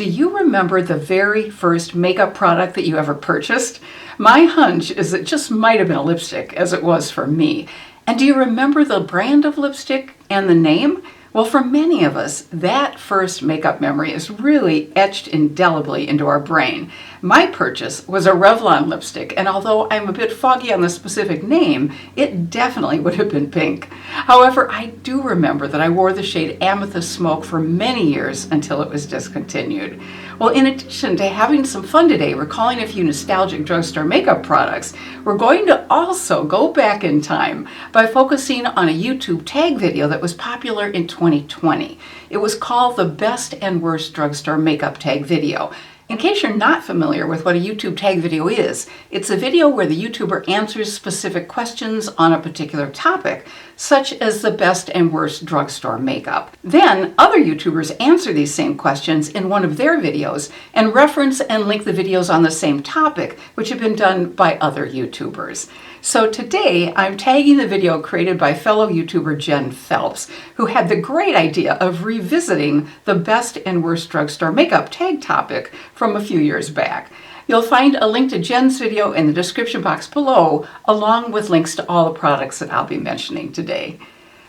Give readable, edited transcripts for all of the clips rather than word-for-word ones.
Do you remember the very first makeup product that you ever purchased? My hunch is it just might have been a lipstick, as it was for me. And do you remember the brand of lipstick and the name? Well, for many of us, that first makeup memory is really etched indelibly into our brain. My purchase was a Revlon lipstick, and although I'm a bit foggy on the specific name, it definitely would have been pink. However, I do remember that I wore the shade Amethyst Smoke for many years until it was discontinued. Well, in addition to having some fun today, recalling a few nostalgic drugstore makeup products, we're going to also go back in time by focusing on a YouTube tag video that was popular in 2020. It was called the Best and Worst Drugstore Makeup Tag video. In case you're not familiar with what a YouTube tag video is, it's a video where the YouTuber answers specific questions on a particular topic, such as the best and worst drugstore makeup. Then other YouTubers answer these same questions in one of their videos and reference and link the videos on the same topic, which have been done by other YouTubers. So today I'm tagging the video created by fellow YouTuber Jen Phelps, who had the great idea of revisiting the best and worst drugstore makeup tag topic from a few years back. You'll find a link to Jen's video in the description box below, along with links to all the products that I'll be mentioning today.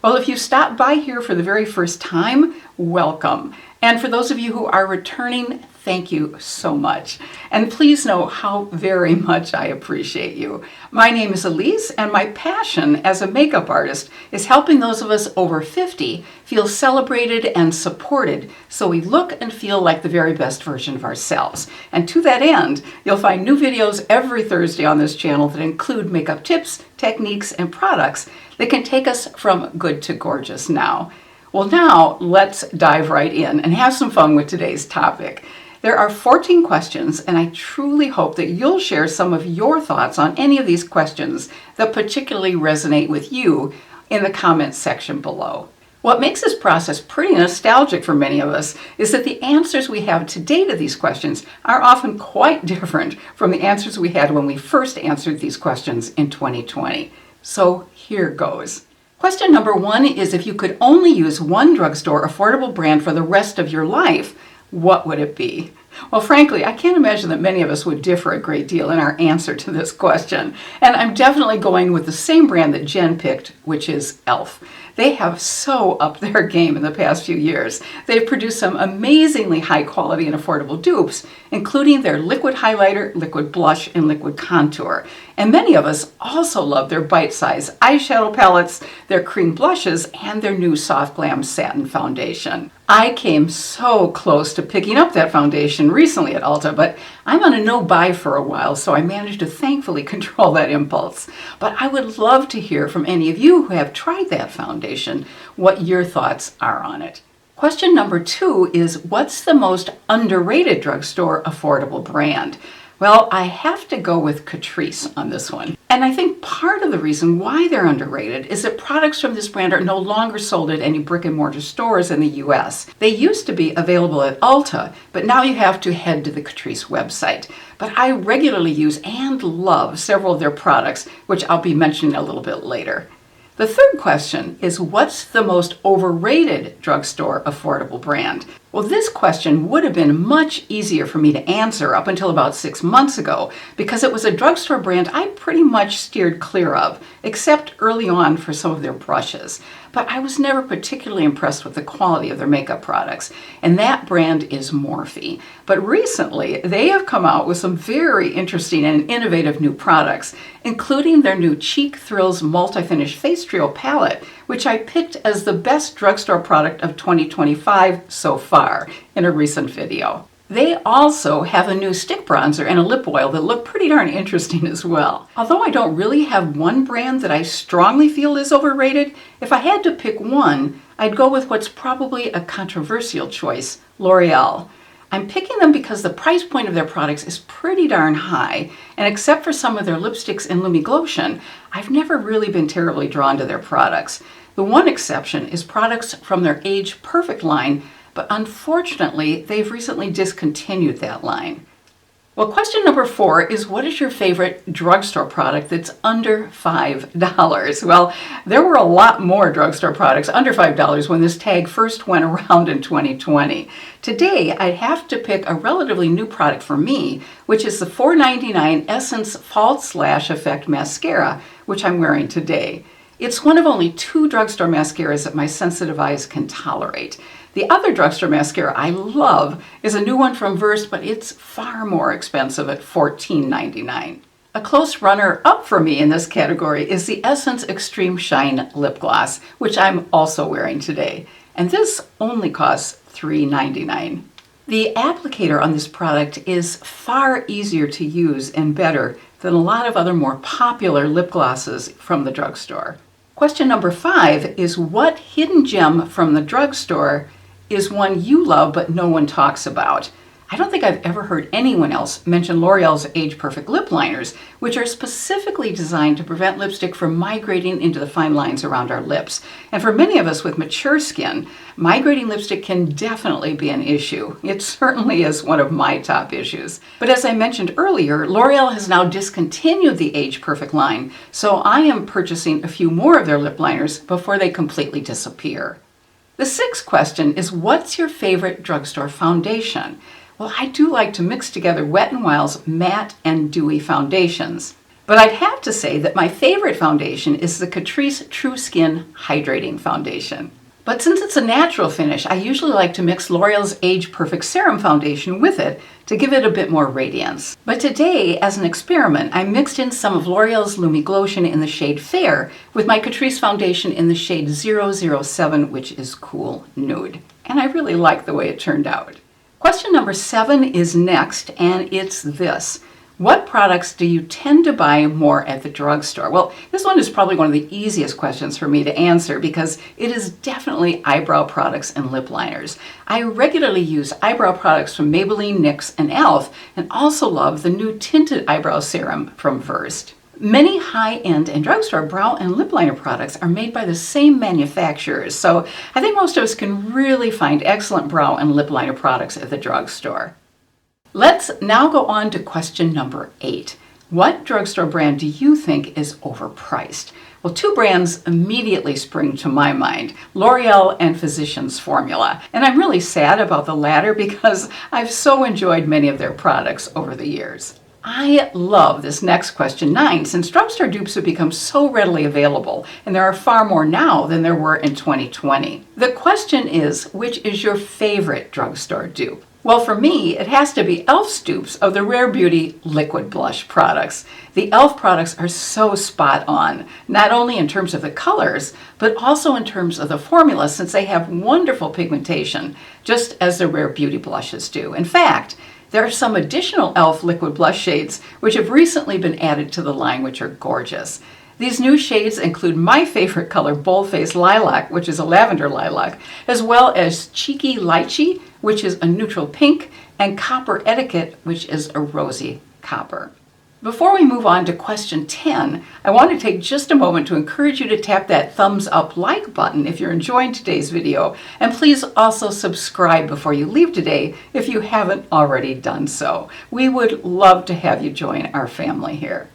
Well, if you stopped by here for the very first time, welcome. And for those of you who are returning, thank you so much. And please know how very much I appreciate you. My name is Elise, and my passion as a makeup artist is helping those of us over 50 feel celebrated and supported so we look and feel like the very best version of ourselves. And to that end, you'll find new videos every Thursday on this channel that include makeup tips, techniques, and products that can take us from good to gorgeous now. Well, now let's dive right in and have some fun with today's topic. There are 14 questions, and I truly hope that you'll share some of your thoughts on any of these questions that particularly resonate with you in the comments section below. What makes this process pretty nostalgic for many of us is that the answers we have today to these questions are often quite different from the answers we had when we first answered these questions in 2020. So here goes. Question number 1 is, if you could only use one drugstore affordable brand for the rest of your life, what would it be? Well, frankly, I can't imagine that many of us would differ a great deal in our answer to this question. And I'm definitely going with the same brand that Jen picked, which is e.l.f. They have so upped their game in the past few years. They've produced some amazingly high quality and affordable dupes, including their liquid highlighter, liquid blush, and liquid contour. And many of us also love their bite-sized eyeshadow palettes, their cream blushes, and their new Soft Glam Satin Foundation. I came so close to picking up that foundation recently at Ulta, but I'm on a no-buy for a while, so I managed to thankfully control that impulse. But I would love to hear from any of you who have tried that foundation, what your thoughts are on it. Question number 2 is, what's the most underrated drugstore affordable brand? Well, I have to go with Catrice on this one. And I think part of the reason why they're underrated is that products from this brand are no longer sold at any brick and mortar stores in the US. They used to be available at Ulta, but now you have to head to the Catrice website. But I regularly use and love several of their products, which I'll be mentioning a little bit later. The third question is, what's the most overrated drugstore affordable brand? Well, this question would have been much easier for me to answer up until about 6 months ago, because it was a drugstore brand I pretty much steered clear of, except early on for some of their brushes. But I was never particularly impressed with the quality of their makeup products, and that brand is Morphe. But recently, they have come out with some very interesting and innovative new products, including their new Cheek Thrills Multi-Finish Face Trio palette, which I picked as the best drugstore product of 2025 so far in a recent video. They also have a new stick bronzer and a lip oil that look pretty darn interesting as well. Although I don't really have one brand that I strongly feel is overrated, if I had to pick one, I'd go with what's probably a controversial choice, L'Oreal. I'm picking them because the price point of their products is pretty darn high, and except for some of their lipsticks and Lumiglotion, I've never really been terribly drawn to their products. The one exception is products from their Age Perfect line, but unfortunately, they've recently discontinued that line. Well, question number 4 is, what is your favorite drugstore product that's under $5? Well, there were a lot more drugstore products under $5 when this tag first went around in 2020. Today, I'd have to pick a relatively new product for me, which is the $4.99 Essence False Lash Effect Mascara, which I'm wearing today. It's one of only 2 drugstore mascaras that my sensitive eyes can tolerate. The other drugstore mascara I love is a new one from Versed, but it's far more expensive at $14.99. A close runner-up for me in this category is the Essence Extreme Shine Lip Gloss, which I'm also wearing today. And this only costs $3.99. The applicator on this product is far easier to use and better than a lot of other more popular lip glosses from the drugstore. Question number 5 is, what hidden gem from the drugstore is one you love but no one talks about? I don't think I've ever heard anyone else mention L'Oreal's Age Perfect lip liners, which are specifically designed to prevent lipstick from migrating into the fine lines around our lips. And for many of us with mature skin, migrating lipstick can definitely be an issue. It certainly is one of my top issues. But as I mentioned earlier, L'Oreal has now discontinued the Age Perfect line, so I am purchasing a few more of their lip liners before they completely disappear. The 6th question is, what's your favorite drugstore foundation? Well, I do like to mix together Wet n Wild's matte and dewy foundations. But I'd have to say that my favorite foundation is the Catrice True Skin Hydrating Foundation. But since it's a natural finish, I usually like to mix L'Oreal's Age Perfect Serum Foundation with it to give it a bit more radiance. But today, as an experiment, I mixed in some of L'Oreal's Lumi Glotion in the shade Fair with my Catrice foundation in the shade 007, which is Cool Nude. And I really like the way it turned out. Question number 7 is next, and it's this. What products do you tend to buy more at the drugstore? Well, this one is probably one of the easiest questions for me to answer because it is definitely eyebrow products and lip liners. I regularly use eyebrow products from Maybelline, NYX, and e.l.f., and also love the new tinted eyebrow serum from Versed. Many high-end and drugstore brow and lip liner products are made by the same manufacturers, so I think most of us can really find excellent brow and lip liner products at the drugstore. Let's now go on to question number 8. What drugstore brand do you think is overpriced? Well, 2 brands immediately spring to my mind, L'Oreal and Physicians Formula. And I'm really sad about the latter because I've so enjoyed many of their products over the years. I love this next question 9, since drugstore dupes have become so readily available, and there are far more now than there were in 2020. The question is, which is your favorite drugstore dupe? Well, for me, it has to be e.l.f.'s dupes of the Rare Beauty liquid blush products. The e.l.f. products are so spot on, not only in terms of the colors, but also in terms of the formula, since they have wonderful pigmentation, just as the Rare Beauty blushes do. In fact, there are some additional e.l.f. liquid blush shades which have recently been added to the line, which are gorgeous. These new shades include my favorite color, Boldface Lilac, which is a lavender lilac, as well as Cheeky Lychee, which is a neutral pink, and Copper Etiquette, which is a rosy copper. Before we move on to question 10, I want to take just a moment to encourage you to tap that thumbs up like button if you're enjoying today's video, and please also subscribe before you leave today if you haven't already done so. We would love to have you join our family here.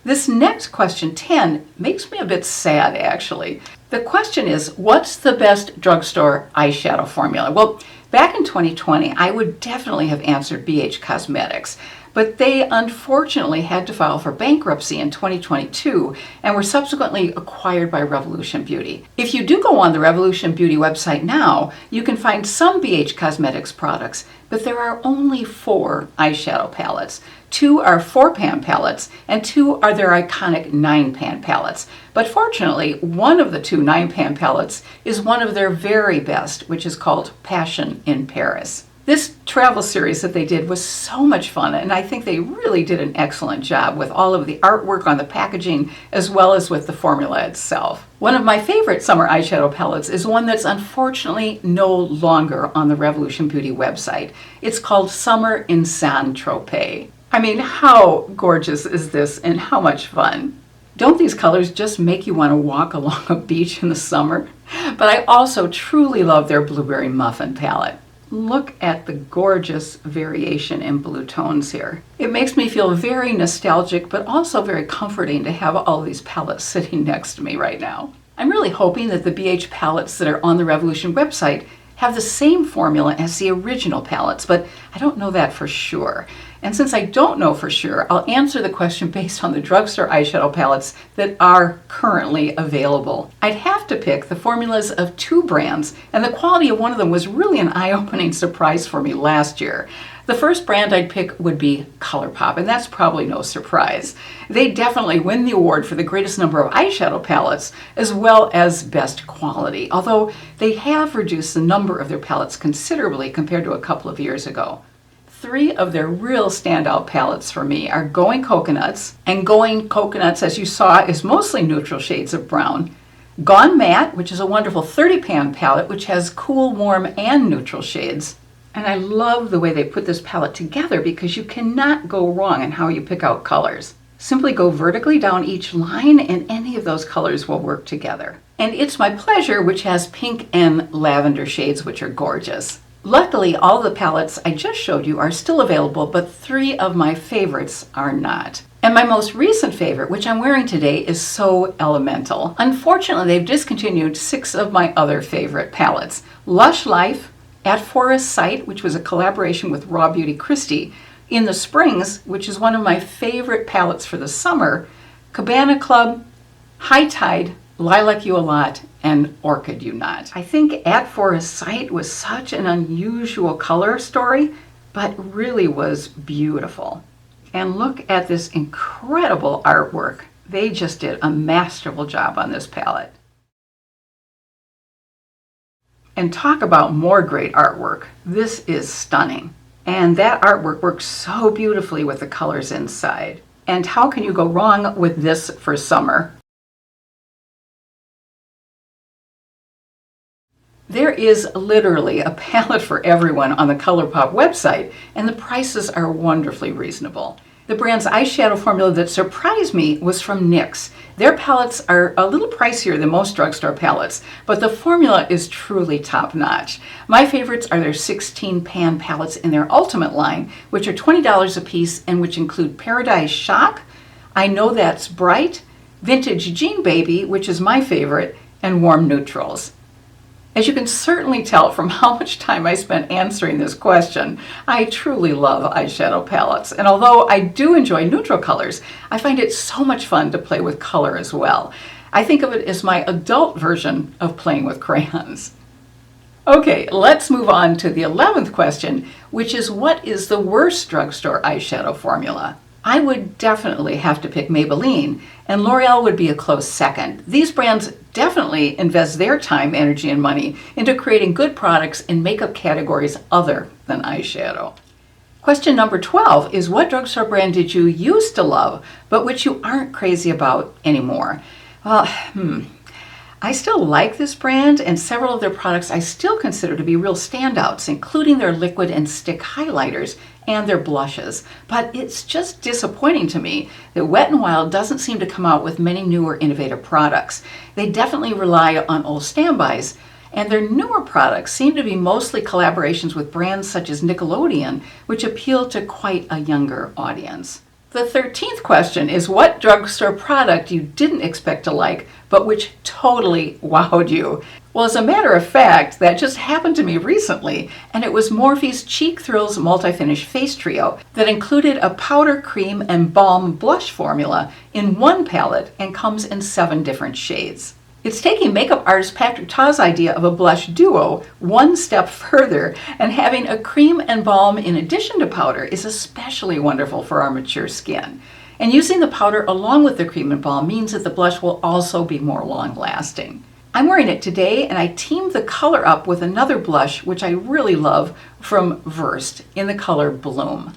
This next question 10 makes me a bit sad, actually. The question is, what's the best drugstore eyeshadow formula? Well, back in 2020, I would definitely have answered BH Cosmetics, but they unfortunately had to file for bankruptcy in 2022 and were subsequently acquired by Revolution Beauty. If you do go on the Revolution Beauty website now, you can find some BH Cosmetics products, but there are only 4 eyeshadow palettes. 2 are 4-pan palettes, and 2 are their iconic 9-pan palettes. But fortunately, one of the 2 9-pan palettes is one of their very best, which is called Passion in Paris. This travel series that they did was so much fun, and I think they really did an excellent job with all of the artwork on the packaging as well as with the formula itself. One of my favorite summer eyeshadow palettes is one that's unfortunately no longer on the Revolution Beauty website. It's called Summer in Saint-Tropez. I mean, how gorgeous is this and how much fun? Don't these colors just make you want to walk along a beach in the summer? But I also truly love their Blueberry Muffin palette. Look at the gorgeous variation in blue tones here. It makes me feel very nostalgic, but also very comforting to have all these palettes sitting next to me right now. I'm really hoping that the BH palettes that are on the Revolution website have the same formula as the original palettes, but I don't know that for sure. And since I don't know for sure, I'll answer the question based on the drugstore eyeshadow palettes that are currently available. I'd have to pick the formulas of 2 brands, and the quality of one of them was really an eye-opening surprise for me last year. The first brand I'd pick would be ColourPop, and that's probably no surprise. They definitely win the award for the greatest number of eyeshadow palettes, as well as best quality, although they have reduced the number of their palettes considerably compared to a couple of years ago. 3 of their real standout palettes for me are Going Coconuts, and Going Coconuts, as you saw, is mostly neutral shades of brown. Gone Matte, which is a wonderful 30-pan palette, which has cool, warm, and neutral shades. And I love the way they put this palette together because you cannot go wrong in how you pick out colors. Simply go vertically down each line and any of those colors will work together. And It's My Pleasure, which has pink and lavender shades, which are gorgeous. Luckily, all the palettes I just showed you are still available, but 3 of my favorites are not. And my most recent favorite, which I'm wearing today, is So Elemental. Unfortunately, they've discontinued 6 of my other favorite palettes. Lush Life, At Forest Sight, which was a collaboration with Raw Beauty Christie, In the Springs, which is one of my favorite palettes for the summer, Cabana Club, High Tide, Lilac You a Lot, and Orchid You Not. I think At Forest Sight was such an unusual color story, but really was beautiful. And look at this incredible artwork. They just did a masterful job on this palette. And talk about more great artwork. This is stunning. And that artwork works so beautifully with the colors inside. And how can you go wrong with this for summer? There is literally a palette for everyone on the ColourPop website, and the prices are wonderfully reasonable. The brand's eyeshadow formula that surprised me was from NYX. Their palettes are a little pricier than most drugstore palettes, but the formula is truly top-notch. My favorites are their 16-pan palettes in their Ultimate line, which are $20 a piece and which include Paradise Shock, I Know That's Bright, Vintage Jean Baby, which is my favorite, and Warm Neutrals. As you can certainly tell from how much time I spent answering this question, I truly love eyeshadow palettes. And although I do enjoy neutral colors, I find it so much fun to play with color as well. I think of it as my adult version of playing with crayons. Okay, let's move on to the 11th question, which is what is the worst drugstore eyeshadow formula? I would definitely have to pick Maybelline, and L'Oreal would be a close second. These brands definitely invest their time, energy, and money into creating good products in makeup categories other than eyeshadow. Question number 12 is what drugstore brand did you used to love, but which you aren't crazy about anymore? Well, I still like this brand, and several of their products I still consider to be real standouts, including their liquid and stick highlighters and their blushes. But it's just disappointing to me that Wet n Wild doesn't seem to come out with many new or innovative products. They definitely rely on old standbys, and their newer products seem to be mostly collaborations with brands such as Nickelodeon, which appeal to quite a younger audience. The 13th question is what drugstore product you didn't expect to like, but which totally wowed you? Well, as a matter of fact, that just happened to me recently, and it was Morphe's Cheek Thrills Multi-Finish Face Trio that included a powder, cream, and balm blush formula in one palette and comes in 7 different shades. It's taking makeup artist Patrick Ta's idea of a blush duo one step further, and having a cream and balm in addition to powder is especially wonderful for our mature skin. And using the powder along with the cream and balm means that the blush will also be more long-lasting. I'm wearing it today, and I teamed the color up with another blush, which I really love, from Worst in the color Bloom.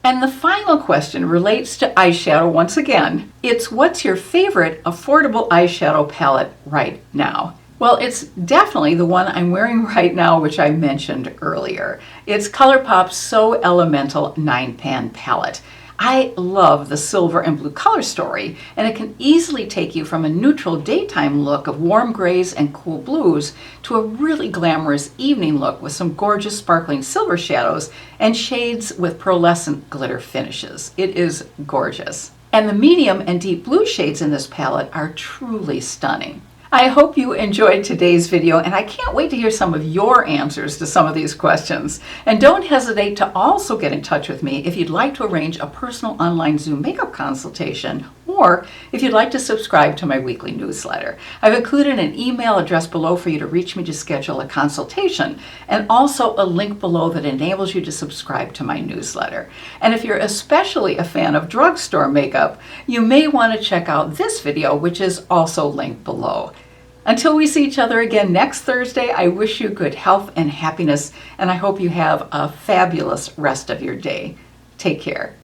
And the final question relates to eyeshadow once again. It's what's your favorite affordable eyeshadow palette right now? Well, it's definitely the one I'm wearing right now, which I mentioned earlier. It's ColourPop's So Elemental 9-pan palette. I love the silver and blue color story, and it can easily take you from a neutral daytime look of warm grays and cool blues to a really glamorous evening look with some gorgeous sparkling silver shadows and shades with pearlescent glitter finishes. It is gorgeous. And the medium and deep blue shades in this palette are truly stunning. I hope you enjoyed today's video, and I can't wait to hear some of your answers to some of these questions. And don't hesitate to also get in touch with me if you'd like to arrange a personal online Zoom makeup consultation, or if you'd like to subscribe to my weekly newsletter. I've included an email address below for you to reach me to schedule a consultation, and also a link below that enables you to subscribe to my newsletter. And if you're especially a fan of drugstore makeup, you may want to check out this video, which is also linked below. Until we see each other again next Thursday, I wish you good health and happiness, and I hope you have a fabulous rest of your day. Take care.